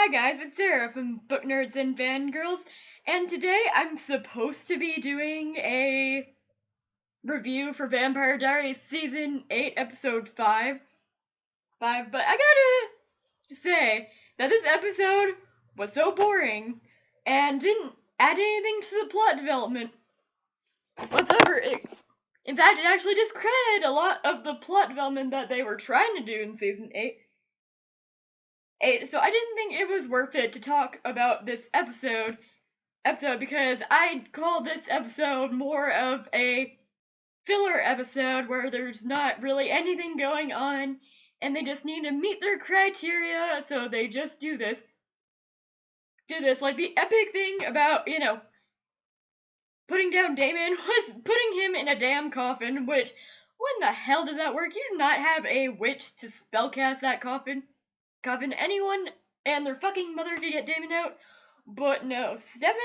Hi guys, it's Sarah from Book Nerds and Fangirls, and today I'm supposed to be doing a review for Vampire Diaries Season 8, Episode 5, but I gotta say that this episode was so boring and didn't add anything to the plot development whatsoever. In fact, it actually discredited a lot of the plot development that they were trying to do in Season 8. So I didn't think it was worth it to talk about this episode because I'd call this episode more of a filler episode where there's not really anything going on and they just need to meet their criteria, so they just do this. Like the epic thing about, putting down Damon was putting him in a damn coffin, which, when the hell does that work? You do not have a witch to spellcast that coffin. Anyone and their fucking mother could get Damon out, but no, Stefan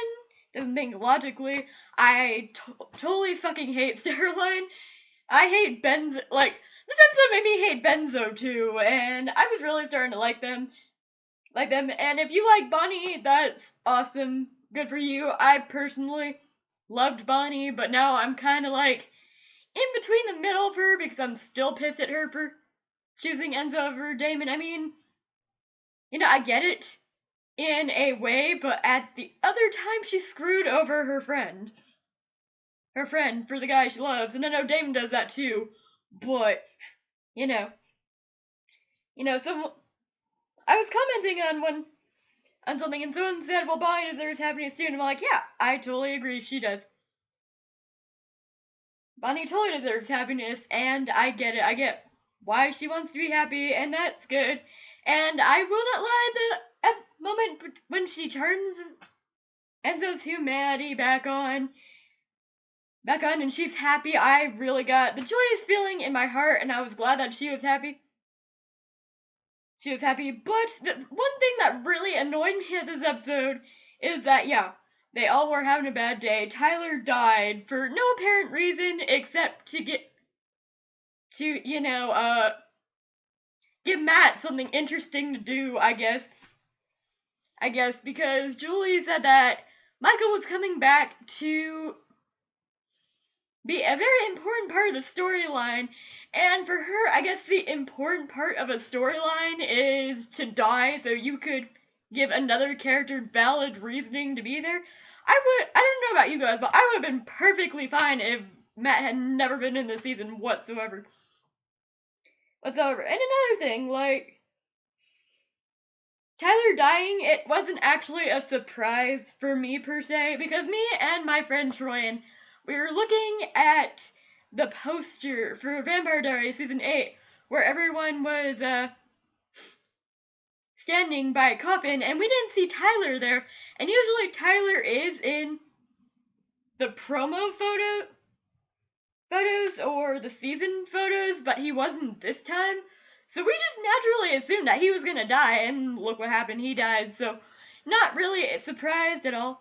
doesn't think logically. I totally fucking hate Steroline. I hate Benzo. Like, this episode made me hate Benzo too, and I was really starting to like them. And if you like Bonnie, that's awesome. Good for you. I personally loved Bonnie, but now I'm kind of like in between the middle of her because I'm still pissed at her for choosing Enzo over Damon. I mean, I get it in a way, but at the other time she screwed over her friend. Her friend for the guy she loves, and I know Damon does that too, but, so I was commenting on something, and someone said, well, Bonnie deserves happiness too, and I'm like, yeah, I totally agree, she does. Bonnie totally deserves happiness, and I get it, I get why she wants to be happy, and that's good, and I will not lie, the moment when she turns Enzo's humanity back on, and she's happy, I really got the joyous feeling in my heart, and I was glad that she was happy. But the one thing that really annoyed me at this episode is that, yeah, they all were having a bad day. Tyler died for no apparent reason except to give Matt something interesting to do, I guess. Because Julie said that Michael was coming back to be a very important part of the storyline, and for her, I guess the important part of a storyline is to die so you could give another character valid reasoning to be there. I don't know about you guys, but I would have been perfectly fine if Matt had never been in the season whatsoever. And another thing, like, Tyler dying, it wasn't actually a surprise for me per se, because me and my friend Troyan, we were looking at the poster for Vampire Diaries Season 8, where everyone was standing by a coffin, and we didn't see Tyler there. And usually Tyler is in the promo photos or the season photos, but he wasn't this time. So we just naturally assumed that he was gonna die, and look what happened, he died. So not really surprised at all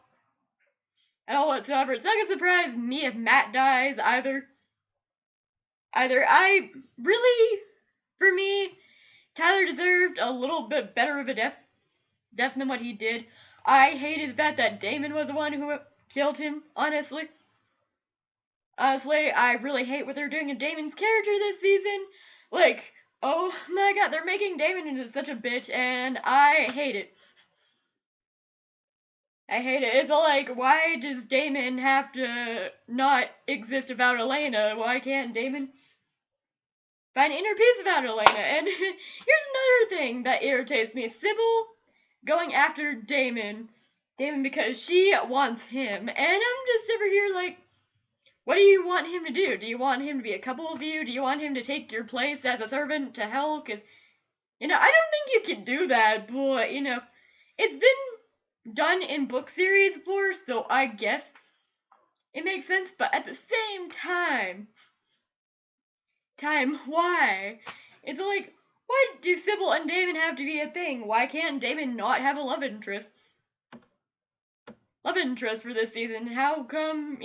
whatsoever. It's not gonna surprise me if Matt dies either. I really, for me, Tyler deserved a little bit better of a death than what he did. I hated the fact that Damon was the one who killed him, honestly. I really hate what they're doing to Damon's character this season. Like, oh my god, they're making Damon into such a bitch, and I hate it. It's like, why does Damon have to not exist without Elena? Why can't Damon find inner peace about Elena? And here's another thing that irritates me. Sybil going after Damon because she wants him. And I'm just over here like, what do you want him to do? Do you want him to be a couple of you? Do you want him to take your place as a servant to hell? Because, I don't think you can do that, but, it's been done in book series before, so I guess it makes sense, but at the same time, why? It's like, why do Sybil and Damon have to be a thing? Why can't Damon not have a love interest? For this season? How come,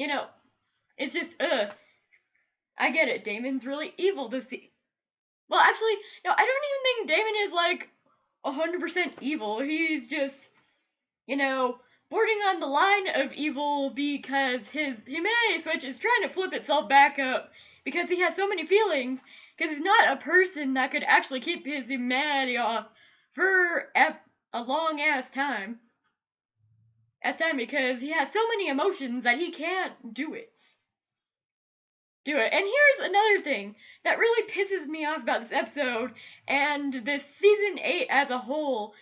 it's just, I get it, Damon's really evil this season. Well, actually, no, I don't even think Damon is, like, 100% evil. He's just, you know, bordering on the line of evil because his humanity switch is trying to flip itself back up because he has so many feelings, because he's not a person that could actually keep his humanity off for a long ass time. Because he has so many emotions that he can't do it. And here's another thing that really pisses me off about this episode and this season 8 as a whole.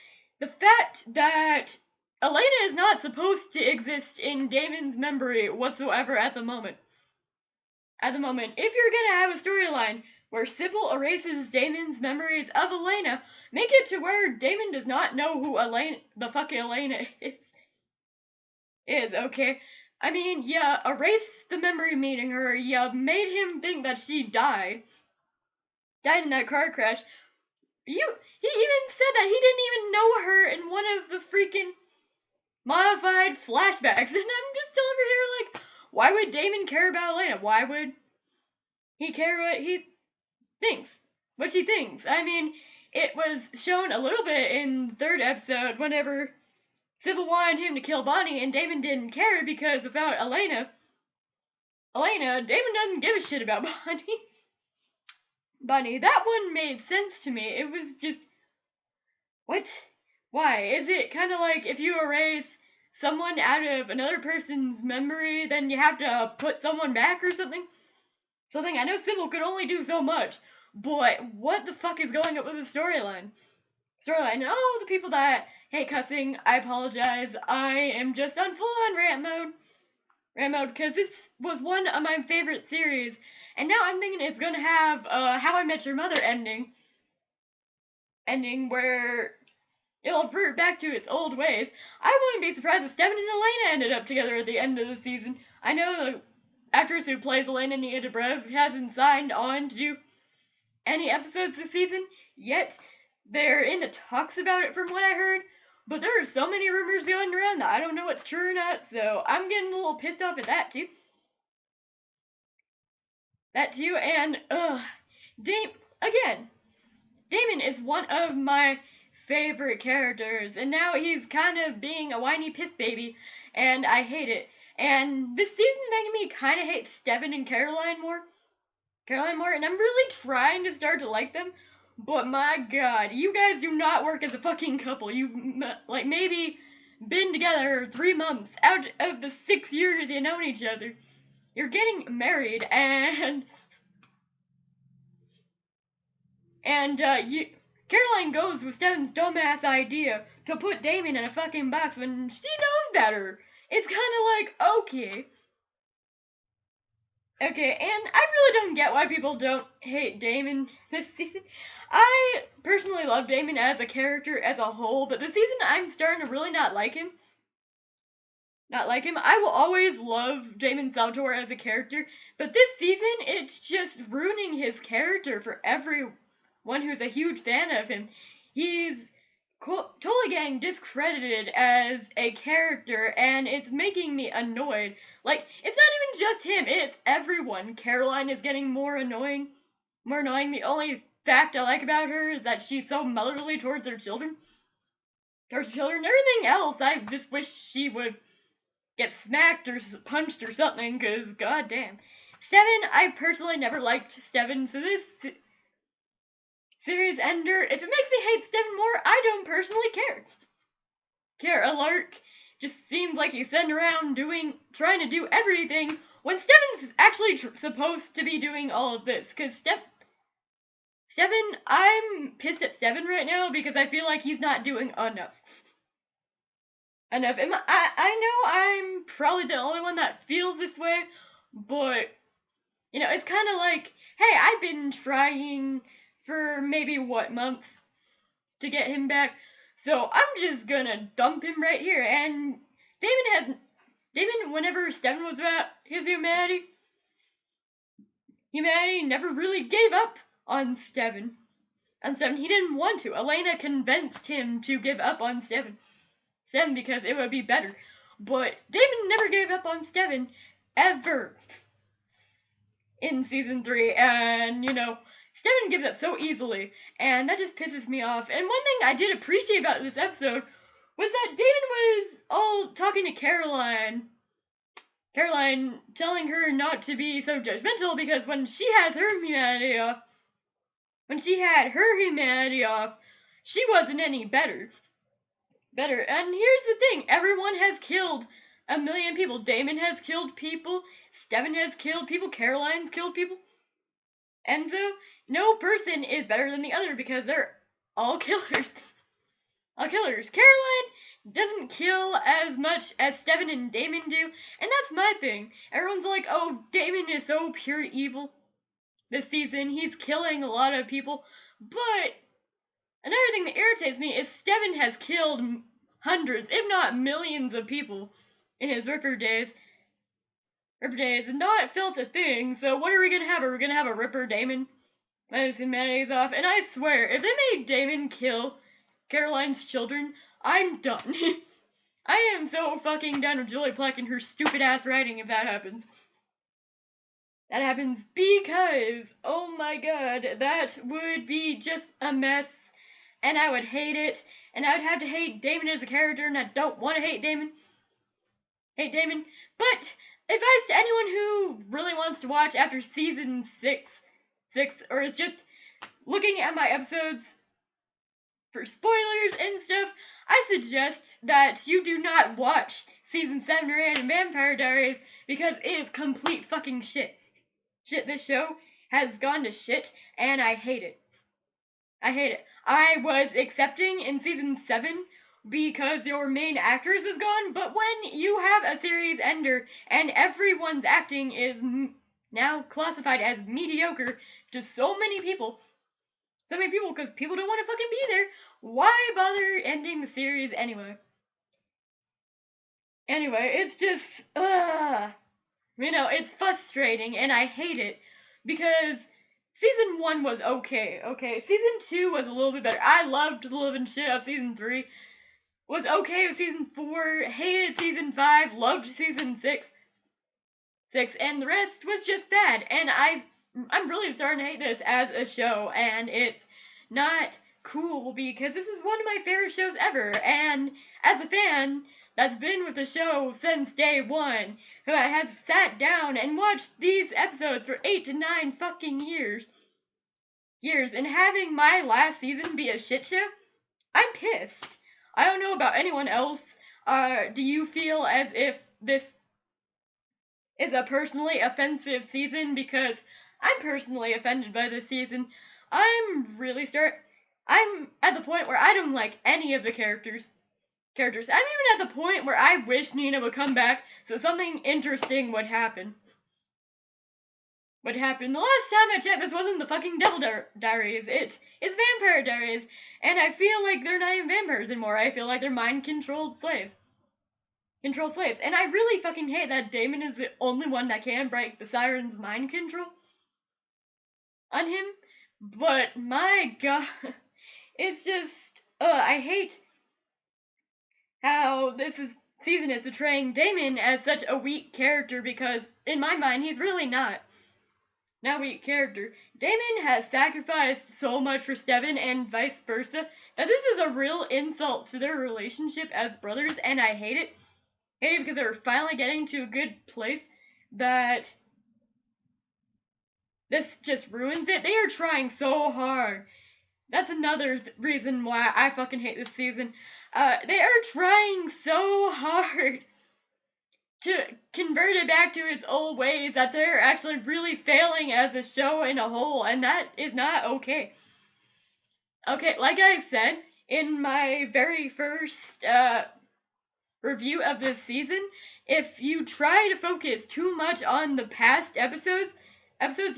The fact that Elena is not supposed to exist in Damon's memory whatsoever at the moment. If you're gonna have a storyline where Sybil erases Damon's memories of Elena, make it to where Damon does not know who the fuck Elena is, okay? I mean, you erased the memory meeting her, you made him think that she died in that car crash. He even said that he didn't even know her in one of the freaking modified flashbacks, and I'm just still over here like, why would Damon care about Elena? Why would he care what she thinks? I mean, it was shown a little bit in the third episode whenever Sybil wanted him to kill Bonnie, and Damon didn't care because without Elena, Damon doesn't give a shit about Bonnie. That one made sense to me. It was just, what? Why? Is it kind of like if you erase someone out of another person's memory, then you have to put someone back or something? I know Sybil could only do so much, but what the fuck is going up with the storyline? And all the people that hate cussing, I apologize. I am just on full-on rant mode, because this was one of my favorite series, and now I'm thinking it's gonna have How I Met Your Mother ending where it'll revert back to its old ways. I wouldn't be surprised if Stefan and Elena ended up together at the end of the season. I know the actress who plays Elena, Nia Dobrev, hasn't signed on to do any episodes this season yet. They're in the talks about it from what I heard, but there are so many rumors going around that I don't know what's true or not, so I'm getting a little pissed off at that too. And, Damon is one of my favorite characters, and now he's kind of being a whiny piss baby, and I hate it. And this season is making me kind of hate Stefan and Caroline more, and I'm really trying to start to like them, but my god, you guys do not work as a fucking couple. You've, maybe been together 3 months out of the 6 years you known each other. You're getting married, and Caroline goes with Stefan's dumbass idea to put Damon in a fucking box when she knows better. It's kind of like, okay. And I really don't get why people don't hate Damon this season. I personally love Damon as a character as a whole, but this season I'm starting to really not like him. I will always love Damon Salvatore as a character, but this season it's just ruining his character for everyone who's a huge fan of him. He's totally getting discredited as a character, and it's making me annoyed. Like, it's not even just him, it's everyone. Caroline is getting more annoying. The only fact I like about her is that she's so motherly towards her children. Everything else, I just wish she would get smacked or punched or something, because goddamn. Stefan, I personally never liked Stefan, so this series ender, if it makes me hate Stefan more, I don't personally care. Alert just seems like he's sitting around trying to do everything when Stefan's actually supposed to be doing all of this, because Stefan, I'm pissed at Stefan right now because I feel like he's not doing enough. I know I'm probably the only one that feels this way, but, it's kind of like, hey, I've been trying for maybe, months to get him back, so I'm just gonna dump him right here. And Damon, whenever Stefan was about his humanity never really gave up on Stefan. He didn't want to. Elena convinced him to give up on Stefan because it would be better. But Damon never gave up on Stefan, ever, in season 3. And, Steven gives up so easily, and that just pisses me off. And one thing I did appreciate about this episode was that Damon was all talking to Caroline. Caroline telling her not to be so judgmental because when she had her humanity off, she wasn't any better. And here's the thing, everyone has killed a million people. Damon has killed people, Steven has killed people, Caroline's killed people. And so, no person is better than the other because they're all killers. All killers. Caroline doesn't kill as much as Steven and Damon do, and that's my thing. Everyone's like, oh, Damon is so pure evil this season. He's killing a lot of people. But another thing that irritates me is Steven has killed hundreds, if not millions of people in his Ripper days. And not felt a thing, so what are we gonna have? Are we gonna have a Ripper Damon? My humanity's off, and I swear, if they made Damon kill Caroline's children, I'm done. I am so fucking done with Julie Plec and her stupid ass writing if that happens. That happens because, oh my god, that would be just a mess, and I would hate it, and I would have to hate Damon as a character, and I don't want to hate Damon. But advice to anyone who really wants to watch after season 6, or is just looking at my episodes for spoilers and stuff, I suggest that you do not watch season 7 or 8 of Vampire Diaries because it is complete fucking shit. This show has gone to shit, and I hate it. I was accepting in season 7 because your main actress is gone, but when you have a series ender and everyone's acting is now classified as mediocre to so many people because people don't want to fucking be there, why bother ending the series anyway? It's just, it's frustrating, and I hate it, because season 1 was okay. Season 2 was a little bit better. I loved the living shit of season 3. Was okay with season 4, hated season 5, loved season 6, and the rest was just bad, and I'm really starting to hate this as a show, and it's not cool because this is one of my favorite shows ever, and as a fan that's been with the show since day 1, who has sat down and watched these episodes for 8 to 9 fucking years, and having my last season be a shit show, I'm pissed. I don't know about anyone else. Do you feel as if this is a personally offensive season? Because I'm personally offended by this season. I'm at the point where I don't like any of the characters. I'm even at the point where I wish Nina would come back so something interesting would happen. The last time I checked, this wasn't the fucking Devil Diaries. It is Vampire Diaries. And I feel like they're not even vampires anymore. I feel like they're mind-controlled slaves. And I really fucking hate that Damon is the only one that can break the Siren's mind control on him. But my god, it's just, I hate how this season is portraying Damon as such a weak character, because in my mind, he's really not a weak character. Damon has sacrificed so much for Steven and vice versa that this is a real insult to their relationship as brothers, and I hate it. Because they're finally getting to a good place that this just ruins it. They are trying so hard. That's another reason why I fucking hate this season. They are trying so hard to convert it back to its old ways that they're actually really failing as a show in a whole, and that is not okay. Like I said in my very first review of this season, if you try to focus too much on the past episodes,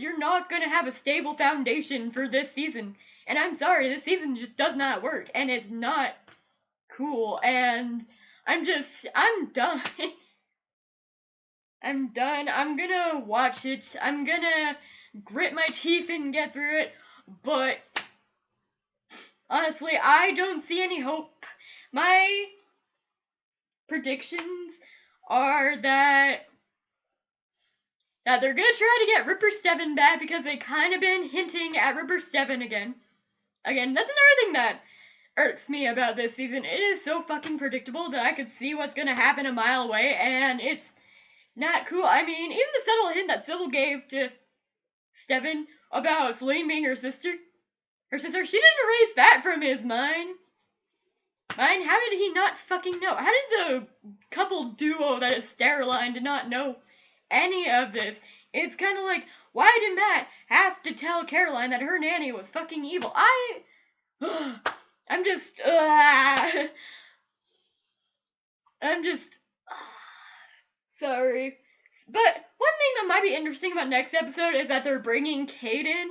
you're not going to have a stable foundation for this season. And I'm sorry, this season just does not work, and it's not cool, and I'm done. I'm done. I'm gonna watch it. I'm gonna grit my teeth and get through it, but honestly, I don't see any hope. My predictions are that that they're gonna try to get Ripper Steven back because they kind of been hinting at Ripper Steven again. Again, that's another thing that irks me about this season. It is so fucking predictable that I could see what's gonna happen a mile away, and it's not cool. I mean, even the subtle hint that Sybil gave to Steven about Celine being her sister, she didn't erase that from his mind. How did he not fucking know? How did the couple duo that is Steroline not know any of this? It's kind of like, why did Matt have to tell Caroline that her nanny was fucking evil? I'm just sorry. But one thing that might be interesting about next episode is that they're bringing Kate in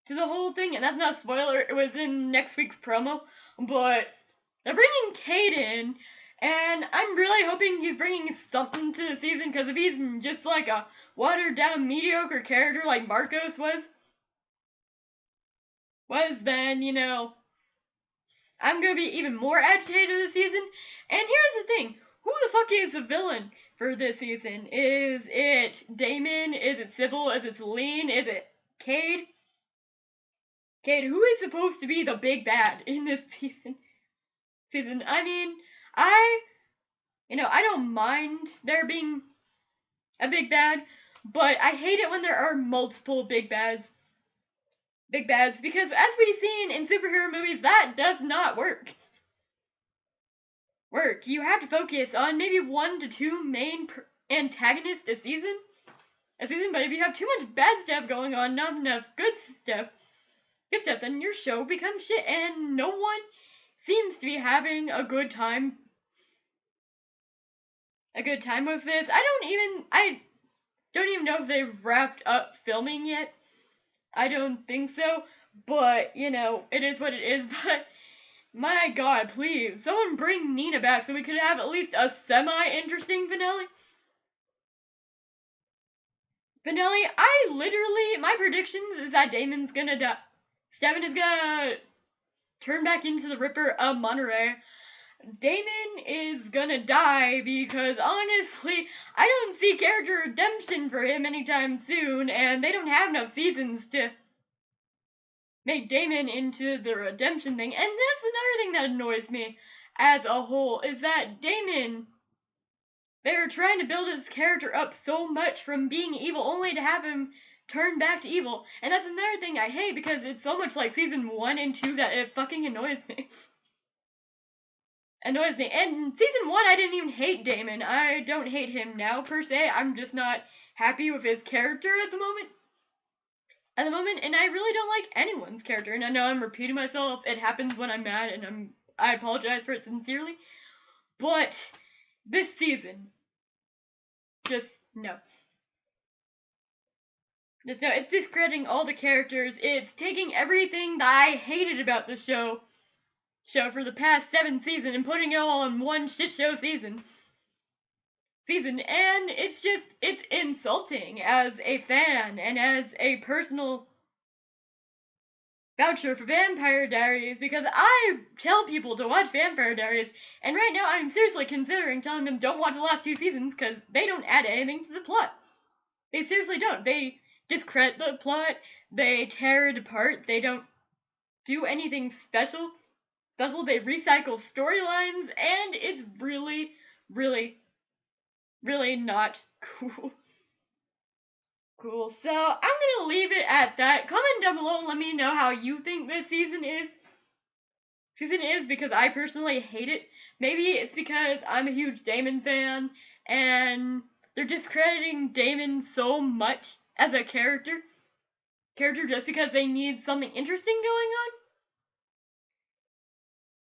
to the whole thing, and that's not a spoiler, it was in next week's promo, but they're bringing Kate in, and I'm really hoping he's bringing something to the season, because if he's just like a watered-down, mediocre character like Marcos was, then, you know, I'm gonna be even more agitated this season. And here's the thing, who the fuck is the villain for this season? Is it Damon? Is it Sybil? Is it Celine? Is it Cade? Cade, who is supposed to be the big bad in this season? I mean, I don't mind there being a big bad, but I hate it when there are multiple big bads. Because as we've seen in superhero movies, that does not work. You have to focus on maybe 1 to 2 main antagonists a season. But if you have too much bad stuff going on, not enough good stuff, then your show becomes shit, and no one seems to be having a good time with this. I don't even know if they've wrapped up filming yet. I don't think so, but, you know, it is what it is. But my god, please, someone bring Nina back so we could have at least a semi-interesting finale. My predictions is that Damon's gonna die. Steven is gonna turn back into the Ripper of Monterey. Damon is gonna die because, honestly, I don't see character redemption for him anytime soon, and they don't have enough seasons to make Damon into the redemption thing. And that's another thing that annoys me as a whole, is that Damon, they're trying to build his character up so much from being evil only to have him turn back to evil. And that's another thing I hate, because it's so much like season 1 and 2 that it fucking annoys me. And season 1, I didn't even hate Damon. I don't hate him now, per se. I'm just not happy with his character at the moment. And I really don't like anyone's character. And I know I'm repeating myself. It happens when I'm mad, and I apologize for it sincerely. But this season, just no. Just no. It's discrediting all the characters. It's taking everything that I hated about the show for the past 7 seasons and putting it all in one shit show season. And it's insulting as a fan and as a personal voucher for Vampire Diaries, because I tell people to watch Vampire Diaries, and right now I'm seriously considering telling them don't watch the last 2 seasons because they don't add anything to the plot. They seriously don't. They discredit the plot, they tear it apart, they don't do anything special. They recycle storylines, and it's really, really, really not cool. So I'm gonna leave it at that. Comment down below and let me know how you think this season is. Because I personally hate it. Maybe it's because I'm a huge Damon fan, and they're discrediting Damon so much as a character just because they need something interesting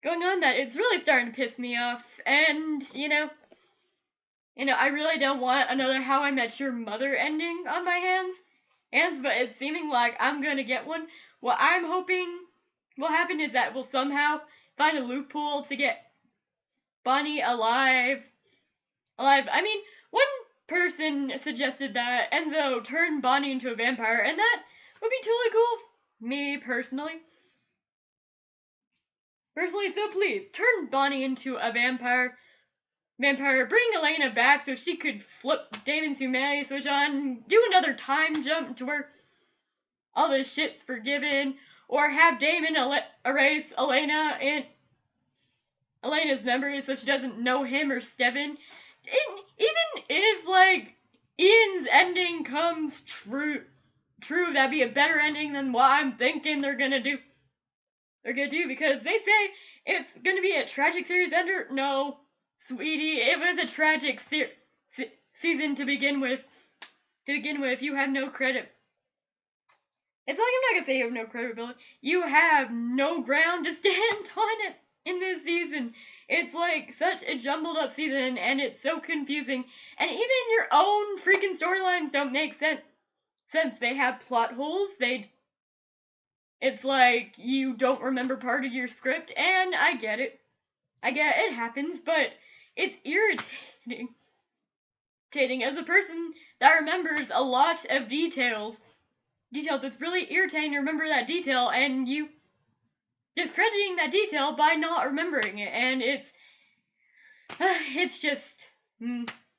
going on that it's really starting to piss me off. And you know, I really don't want another How I Met Your Mother ending on my hands, but it's seeming like I'm gonna get one. What I'm hoping will happen is that we'll somehow find a loophole to get Bonnie alive. I mean, one person suggested that Enzo turn Bonnie into a vampire, and that would be totally cool. Me personally, so please turn Bonnie into a vampire. vampire, bring Elena back so she could flip Damon's humanity switch on, do another time jump to where all this shit's forgiven, or have Damon erase Elena and Elena's memories so she doesn't know him or Steven. Even if, like, Ian's ending comes true, that'd be a better ending than what I'm thinking they're gonna do. Because they say it's gonna be a tragic series ender. No, sweetie, it was a tragic season to begin with. You have no credit. It's like, I'm not gonna say you have no credibility. You have no ground to stand on it in this season. It's like such a jumbled up season, and it's so confusing. And even your own freaking storylines don't make sense. They have plot holes. It's like you don't remember part of your script, and I get it. It happens, but it's irritating. As a person that remembers a lot of details, it's really irritating to remember that detail, and you discrediting that detail by not remembering it, and it's just,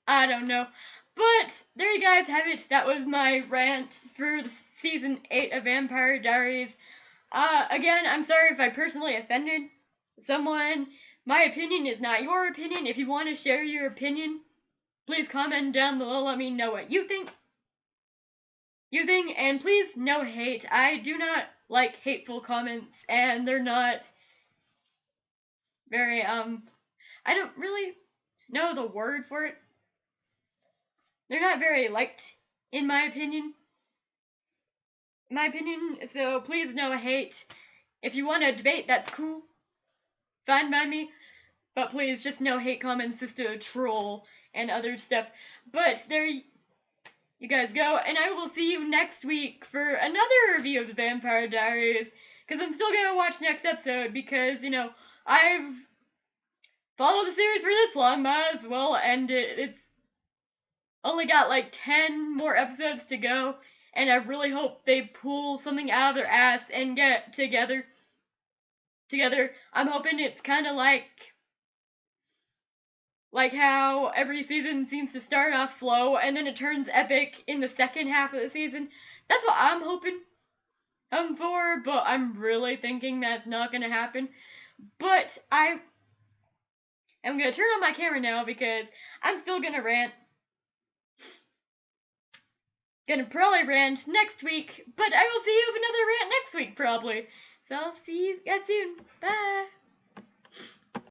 I don't know. But there you guys have it. That was my rant for the season 8 of Vampire Diaries. Again, I'm sorry if I personally offended someone. My opinion is not your opinion. If you want to share your opinion, please comment down below. Let me know what you think. And please, no hate. I do not like hateful comments, and they're not very, I don't really know the word for it. They're not very liked, in my opinion. So please, no hate. If you want to debate, that's cool. Fine by me. But please, just no hate comments, just to troll and other stuff. But there you guys go, and I will see you next week for another review of the Vampire Diaries, because I'm still going to watch next episode, because, I've followed the series for this long, might as well end it. It's only got like 10 more episodes to go, and I really hope they pull something out of their ass and get together. I'm hoping it's kind of like how every season seems to start off slow and then it turns epic in the second half of the season. That's what I'm hoping for, but I'm really thinking that's not going to happen. But I am going to turn on my camera now because I'm still going to rant. Gonna probably rant next week, but I will see you with another rant next week, probably. So I'll see you guys soon. Bye!